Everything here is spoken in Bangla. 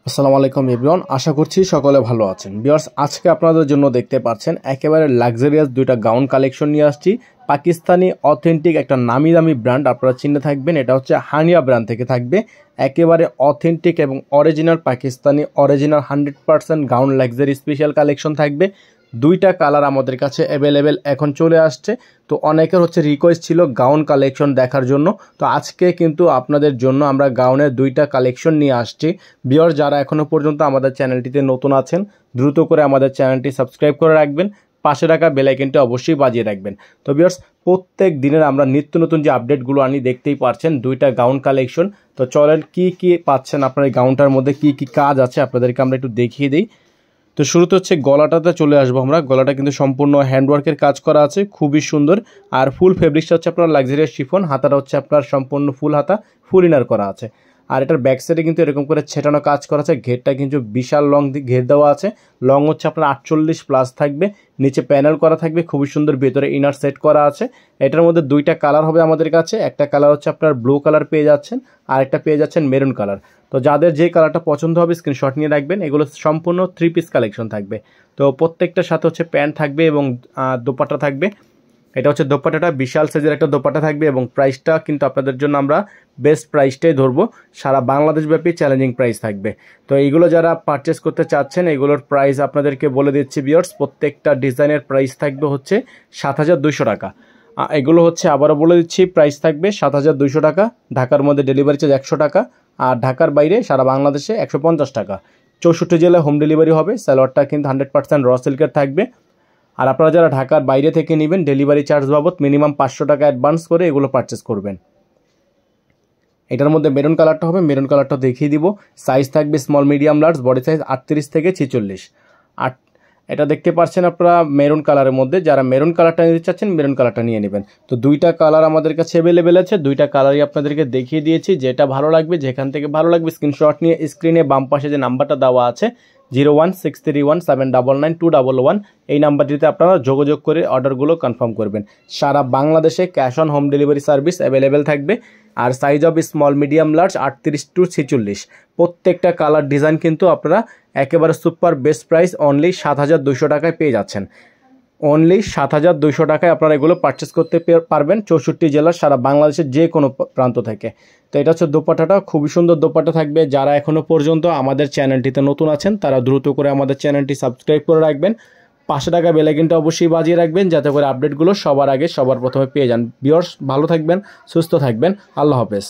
আসসালামু আলাইকুম এভরিওয়ান, আশা করছি সকলে ভালো আছেন। ভিউয়ার্স, আজকে আপনাদের জন্য দেখতে পাচ্ছেন একেবারে লাক্সারিয়াস দুইটা গাউন কালেকশন নিয়ে আসছি। পাকিস্তানি অথেন্টিক একটা নামি দামি ব্র্যান্ড, আপনারা চিনে থাকবেন, এটা হচ্ছে হানিয়া ব্র্যান্ড থেকে থাকবে। একেবারে অথেন্টিক এবং original Pakistani original 100% gown luxury special collection থাকবে। দুইটা কালার আমাদের কাছে অ্যাভেলেবেল এখন চলে আসছে। তো অনেকের হচ্ছে রিকোয়েস্ট ছিল গাউন কালেকশন দেখার জন্য, তো আজকে কিন্তু আপনাদের জন্য আমরা গাউনের দুইটা কালেকশন নিয়ে আসছি। ভিউয়ার্স, যারা এখনও পর্যন্ত আমাদের চ্যানেলটিতে নতুন আছেন, দ্রুত করে আমাদের চ্যানেলটি সাবস্ক্রাইব করে রাখবেন, পাশে রাখা বেল আইকনটি অবশ্যই বাজিয়ে রাখবেন। তো ভিউয়ার্স, প্রত্যেক দিনের আমরা নিত্য নতুন যে আপডেটগুলো আনি দেখতেই পাচ্ছেন, দুইটা গাউন কালেকশন। তো চলেন কি কি পাচ্ছেন আপনার এই গাউনটার মধ্যে, কি কি কাজ আছে আপনাদেরকে আমরা একটু দেখিয়ে দিই। তো শুরুতে হচ্ছে গলাটাতে চলে আসবো আমরা। গলাটা কিন্তু সম্পূর্ণ হ্যান্ডওয়ার্কের কাজ করা আছে, খুবই সুন্দর। আর ফুল ফেব্রিক্সটা হচ্ছে আপনার লাক্সারিয়াস শিফন। হাতাটা হচ্ছে আপনার সম্পূর্ণ ফুল হাতা, ফুল ইনার করা আছে। আর এটার ব্যাক সাইডে কিন্তু এরকম করে ছেটানো কাজ করা আছে। ঘেরটা কিন্তু বিশাল লং ঘের দেওয়া আছে। লং হচ্ছে আপনার 48+ থাকবে। নিচে প্যানেল করা থাকবে, খুবই সুন্দর। ভেতরে ইনার সেট করা আছে। এটার মধ্যে দুইটা কালার হবে আমাদের কাছে। একটা কালার হচ্ছে আপনার ব্লু কালার পেয়ে যাচ্ছেন, আর একটা পেয়ে যাচ্ছেন মেরুন কালার। তো যাদের যে কালারটা পছন্দ হবে স্ক্রিনশট নিয়ে রাখবেন। এগুলো সম্পূর্ণ 3 পিস কালেকশন থাকবে। তো প্রত্যেকটার সাথে হচ্ছে প্যান্ট থাকবে এবং দোপাট্টা থাকবে। এটা হচ্ছে দোপাট্টাটা, বিশাল সাইজের একটা দোপাট্টা থাকবে এবং প্রাইসটা কিন্তু আপনাদের জন্য আমরা বেস্ট প্রাইসটাই ধরবো। সারা বাংলাদেশব্যাপী চ্যালেঞ্জিং প্রাইস থাকবে। তো এইগুলো যারা পারচেস করতে চাচ্ছেন, এগুলোর প্রাইস আপনাদেরকে বলে দিচ্ছি ভিউয়ার্স। প্রত্যেকটা ডিজাইনের প্রাইস থাকবে হচ্ছে 7200 টাকা। এগুলো হচ্ছে আবারও বলে দিচ্ছি, প্রাইস থাকবে 7200 টাকা। ঢাকার মধ্যে ডেলিভারি চার্জ 100 টাকা, আর ঢাকার বাইরে সারা বাংলাদেশে 150 টাকা। 64 জেলায় হোম ডেলিভারি হবে। সালোয়ারটা কিন্তু 100% র সিল্কের থাকবে। আর আপনারা যারা ঢাকার বাইরে থেকে নেবেন, ডেলিভারি চার্জ বাবদ মিনিমাম 500 টাকা অ্যাডভান্স করে এগুলো পারচেস করবেন। এটার মধ্যে মেরুন কালারটা হবে, মেরুন কালারটা দেখিয়ে দিব। সাইজ থাকবে small medium large, body size 38 থেকে 46। আর এটা দেখতে পাচ্ছেন আপনারা মেরুন কালারের মধ্যে। যারা মেরুন কালারটা নিতে চাচ্ছেন, মেরুন কালারটা নিয়ে নেবেন। তো দুইটা কালার আমাদের কাছে অ্যাভেলেবেল আছে। দুইটা কালারই আপনাদেরকে দেখিয়ে দিয়েছি। যেটা ভালো লাগবে, যেখান থেকে ভালো লাগবে স্ক্রিনশট নিয়ে স্ক্রিনে বাম পাশে যে নাম্বারটা দেওয়া আছে 01631799211, এই নাম্বারটিতে আপনারা যোগাযোগ করে অর্ডারগুলো কনফার্ম করবেন। সারা বাংলাদেশে cash on home delivery service available থাকবে। আর size of small medium large 38 to 46। প্রত্যেকটা কালার ডিজাইন কিন্তু আপনারা একেবারে সুপার বেস্ট প্রাইস অনলি 7200 টাকায় পেয়ে যাচ্ছেন। অনলি 7200 টাকায় আপনারা এগুলো পারচেস করতে পারবেন 64 জেলার সারা বাংলাদেশের যে কোনো প্রান্ত থেকে। তো এটা হচ্ছে দোপাট্টাটা, খুবই সুন্দর দোপাট্টা থাকবে। যারা এখনও পর্যন্ত আমাদের চ্যানেলটিতে নতুন আছেন, তারা দ্রুত করে আমাদের চ্যানেলটি সাবস্ক্রাইব করে রাখবেন, পাশে টাকা বেল আইকনটা অবশ্যই বাজিয়ে রাখবেন, যাতে করে আপডেটগুলো সবার আগে সবার প্রথমে পেয়ে যান। ভিউয়ার্স, ভালো থাকবেন, সুস্থ থাকবেন, আল্লাহ হাফেজ।